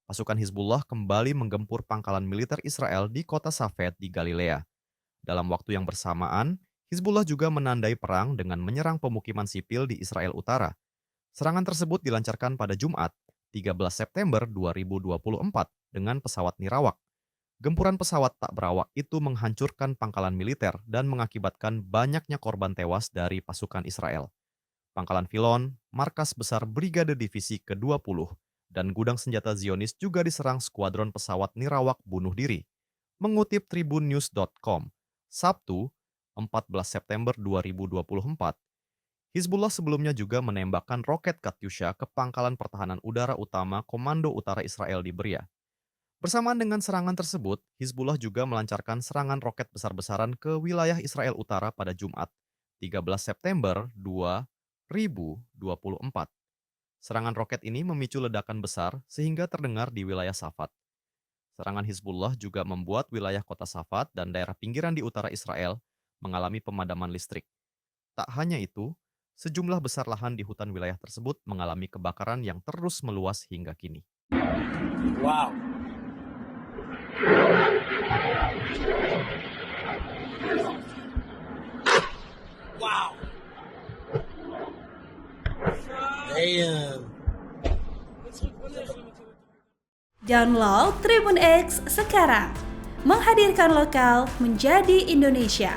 Pasukan Hizbullah kembali menggempur pangkalan militer Israel di kota Safed di Galilea. Dalam waktu yang bersamaan, Hizbullah juga menandai perang dengan menyerang pemukiman sipil di Israel Utara. Serangan tersebut dilancarkan pada Jumat, 13 September 2024 dengan pesawat nirawak. Gempuran pesawat tak berawak itu menghancurkan pangkalan militer dan mengakibatkan banyaknya korban tewas dari pasukan Israel. Pangkalan Filon, markas besar Brigade Divisi ke-20, dan gudang senjata Zionis juga diserang skuadron pesawat nirawak bunuh diri. Mengutip tribunnews.com, Sabtu, 14 September 2024, Hizbullah sebelumnya juga menembakkan roket Katyusha ke pangkalan pertahanan udara utama Komando Utara Israel di Beria. Bersamaan dengan serangan tersebut, Hizbullah juga melancarkan serangan roket besar-besaran ke wilayah Israel Utara pada Jumat, 13 September 2024. Serangan roket ini memicu ledakan besar sehingga terdengar di wilayah Safat. Serangan Hizbullah juga membuat wilayah kota Safat dan daerah pinggiran di utara Israel mengalami pemadaman listrik. Tak hanya itu, sejumlah besar lahan di hutan wilayah tersebut mengalami kebakaran yang terus meluas hingga kini. Wow. Wow. Damn. Download Tribun X sekarang, menghadirkan lokal menjadi Indonesia.